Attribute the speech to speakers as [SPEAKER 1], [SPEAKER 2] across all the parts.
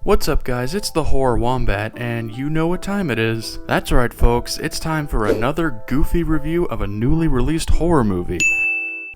[SPEAKER 1] What's up guys, it's the Horror Wombat, and you know what time it is. That's right folks, it's time for another goofy review of a newly released horror movie.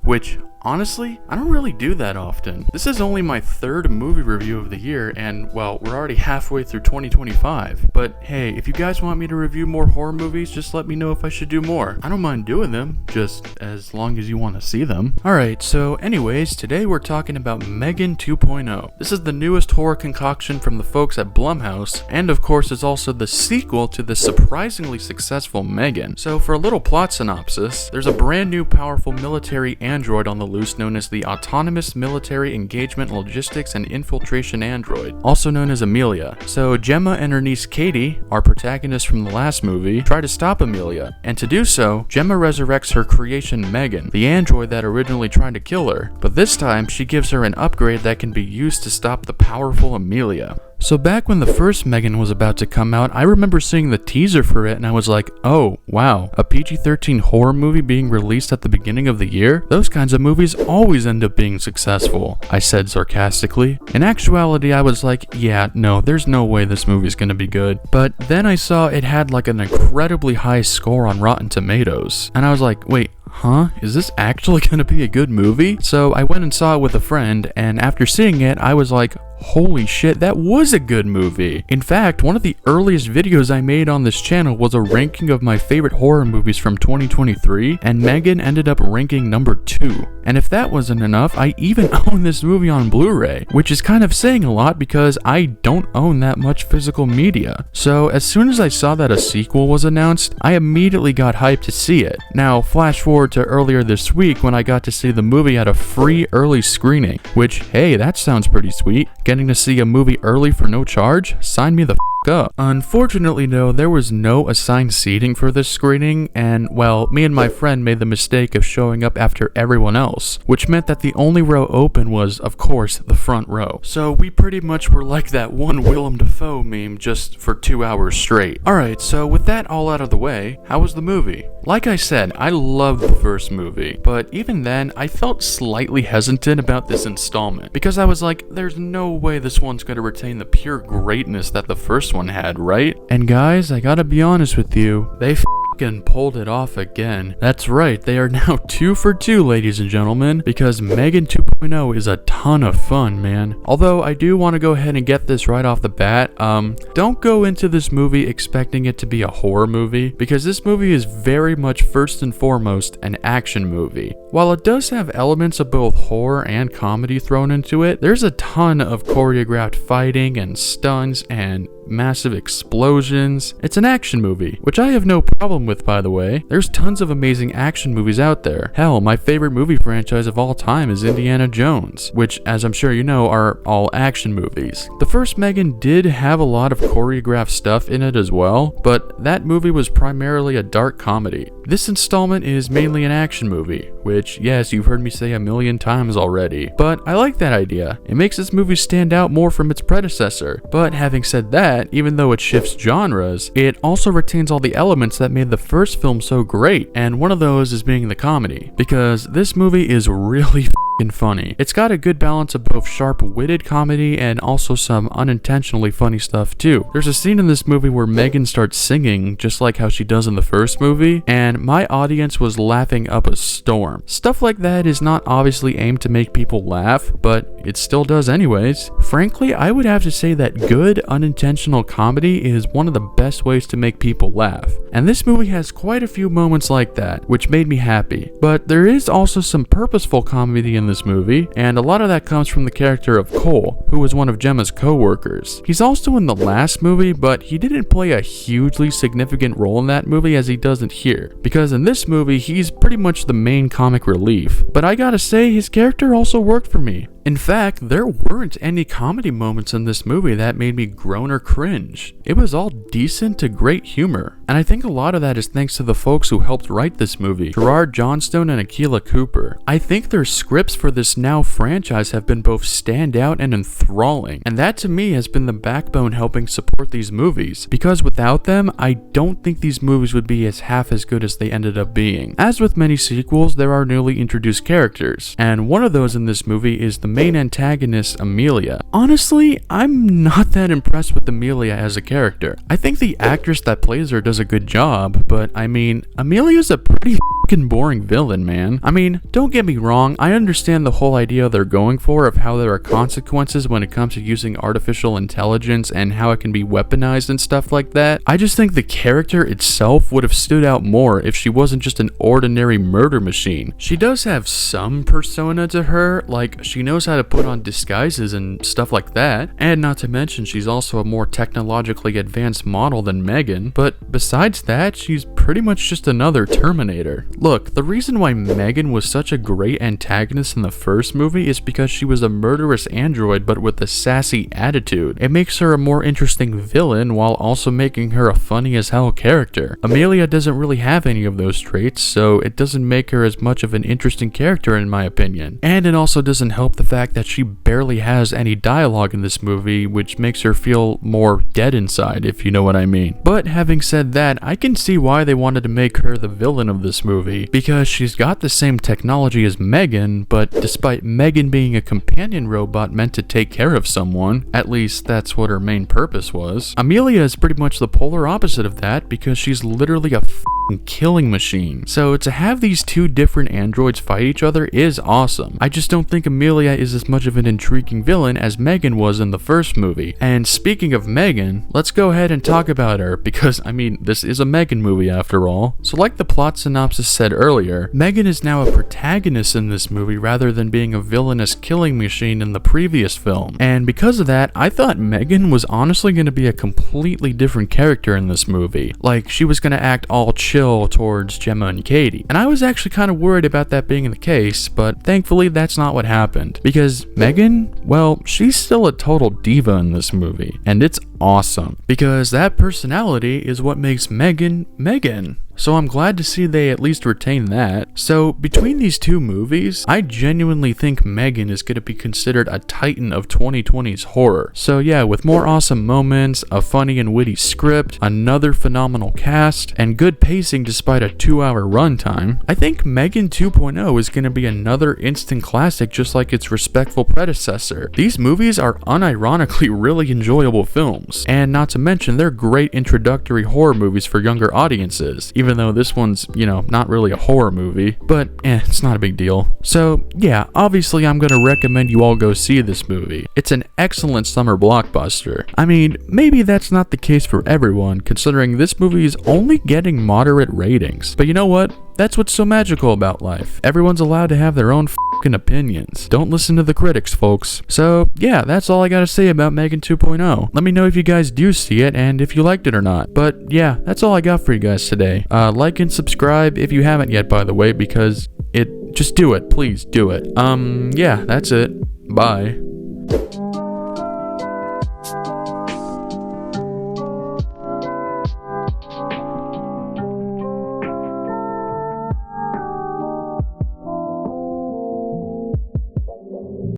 [SPEAKER 1] Which, honestly, I don't really do that often. This is only my third movie review of the year, and well, we're already halfway through 2025. But hey, if you guys want me to review more horror movies, just let me know if I should do more. I don't mind doing them, just as long as you want to see them. Alright, so anyways, today we're talking about M3GAN 2.0. This is the newest horror concoction from the folks at Blumhouse, and of course is also the sequel to the surprisingly successful M3GAN. So for a little plot synopsis, there's a brand new powerful military android on the loose known as the Autonomous Military Engagement Logistics and Infiltration Android, also known as Amelia. So Gemma and her niece Katie, our protagonists from the last movie, try to stop Amelia, and to do so, Gemma resurrects her creation M3GAN, the android that originally tried to kill her, but this time she gives her an upgrade that can be used to stop the powerful Amelia. So back when the first M3GAN was about to come out, I remember seeing the teaser for it and I was like, oh wow, a PG-13 horror movie being released at the beginning of the year? Those kinds of movies always end up being successful, I said sarcastically. In actuality, I was like, yeah, no, there's no way this movie's gonna be good. But then I saw it had like an incredibly high score on Rotten Tomatoes, and I was like, wait, huh? Is this actually gonna be a good movie? So I went and saw it with a friend, and after seeing it, I was like, holy shit, that was a good movie. In fact, one of the earliest videos I made on this channel was a ranking of my favorite horror movies from 2023, and M3GAN ended up ranking number 2. And if that wasn't enough, I even own this movie on Blu-ray, which is kind of saying a lot because I don't own that much physical media. So as soon as I saw that a sequel was announced, I immediately got hyped to see it. Now, flash forward to earlier this week when I got to see the movie at a free early screening, which, hey, that sounds pretty sweet. Getting to see a movie early for no charge? Sign me the f*** up. Unfortunately though, there was no assigned seating for this screening, and well, me and my friend made the mistake of showing up after everyone else, which meant that the only row open was, of course, the front row. So we pretty much were like that one Willem Dafoe meme just for 2 hours straight. Alright, so with that all out of the way, how was the movie? Like I said, I loved the first movie, but even then, I felt slightly hesitant about this installment, because I was like, there's no way this one's gonna retain the pure greatness that the first one had, right? And guys, I gotta be honest with you, they f***ing pulled it off again. That's right, they are now 2 for 2, ladies and gentlemen, because M3GAN 2.0 is a ton of fun, man. Although I do want to go ahead and get this right off the bat, don't go into this movie expecting it to be a horror movie, because this movie is very much first and foremost an action movie. While it does have elements of both horror and comedy thrown into it, there's a ton of choreographed fighting and stunts and massive explosions. It's an action movie, which I have no problem with, by the way. There's tons of amazing action movies out there. Hell, my favorite movie franchise of all time is Indiana Jones, which, as I'm sure you know, are all action movies. The first M3GAN did have a lot of choreographed stuff in it as well, but that movie was primarily a dark comedy. This installment is mainly an action movie, which, yes, you've heard me say a million times already, but I like that idea. It makes this movie stand out more from its predecessor. But having said that, even though it shifts genres, it also retains all the elements that made the first film so great, and one of those is being the comedy, because this movie is really f***ing funny. It's got a good balance of both sharp-witted comedy and also some unintentionally funny stuff too. There's a scene in this movie where M3GAN starts singing just like how she does in the first movie, and my audience was laughing up a storm. Stuff like that is not obviously aimed to make people laugh, but it still does anyways. Frankly, I would have to say that good, unintentional comedy is one of the best ways to make people laugh. And this movie has quite a few moments like that, which made me happy. But there is also some purposeful comedy in this movie, and a lot of that comes from the character of Cole, who was one of Gemma's co-workers. He's also in the last movie, but he didn't play a hugely significant role in that movie as he doesn't here, because in this movie, he's pretty much the main comic relief. But I gotta say, his character also worked for me. In fact, there weren't any comedy moments in this movie that made me groan or cringe. It was all decent to great humor, and I think a lot of that is thanks to the folks who helped write this movie, Gerard Johnstone and Akilah Cooper. I think their scripts for this now franchise have been both standout and enthralling, and that to me has been the backbone helping support these movies, because without them, I don't think these movies would be half as good as they ended up being. As with many sequels, there are newly introduced characters, and one of those in this movie is the main antagonist, Amelia. Honestly, I'm not that impressed with Amelia as a character. I think the actress that plays her does a good job, but I mean, Amelia's a pretty fucking boring villain, man. I mean, don't get me wrong, I understand the whole idea they're going for of how there are consequences when it comes to using artificial intelligence and how it can be weaponized and stuff like that. I just think the character itself would have stood out more if she wasn't just an ordinary murder machine. She does have some persona to her, like she knows how to put on disguises and stuff like that, and not to mention she's also a more technologically advanced model than M3GAN, but besides that, she's pretty much just another Terminator. Look, the reason why M3GAN was such a great antagonist in the first movie is because she was a murderous android but with a sassy attitude. It makes her a more interesting villain while also making her a funny as hell character. Amelia doesn't really have any of those traits, so it doesn't make her as much of an interesting character in my opinion. And it also doesn't help the fact that she barely has any dialogue in this movie, which makes her feel more dead inside, if you know what I mean. But having said that, I can see why they wanted to make her the villain of this movie, because she's got the same technology as M3GAN, but despite M3GAN being a companion robot meant to take care of someone, at least that's what her main purpose was, Amelia is pretty much the polar opposite of that because she's literally a killing machine. So to have these two different androids fight each other is awesome. I just don't think Amelia is as much of an intriguing villain as M3GAN was in the first movie. And speaking of M3GAN, let's go ahead and talk about her because, I mean, this is a M3GAN movie after all. So like the plot synopsis said earlier, M3GAN is now a protagonist in this movie rather than being a villainous killing machine in the previous film. And because of that, I thought M3GAN was honestly going to be a completely different character in this movie. Like, she was going to act all chill towards Gemma and Katie. And I was actually kind of worried about that being the case, but thankfully that's not what happened. Because M3GAN, well, she's still a total diva in this movie. And it's awesome. Because that personality is what makes M3GAN M3GAN. So I'm glad to see they at least retain that. So between these two movies, I genuinely think M3GAN is going to be considered a titan of 2020's horror. So yeah, with more awesome moments, a funny and witty script, another phenomenal cast, and good pacing despite a 2-hour runtime, I think M3GAN 2.0 is going to be another instant classic just like its respectful predecessor. These movies are unironically really enjoyable films, and not to mention they're great introductory horror movies for younger audiences, even though this one's, you know, not really a horror movie, but it's not a big deal. So yeah, obviously I'm gonna recommend you all go see this movie. It's an excellent summer blockbuster. I mean, maybe that's not the case for everyone, considering this movie is only getting moderate ratings. But you know what? That's what's so magical about life. Everyone's allowed to have their own fucking opinions. Don't listen to the critics, folks. So yeah, that's all I gotta say about M3GAN 2.0. Let me know if you guys do see it and if you liked it or not. But yeah, that's all I got for you guys today. Like and subscribe if you haven't yet, by the way, because just do it. Please do it. Yeah, that's it. Bye.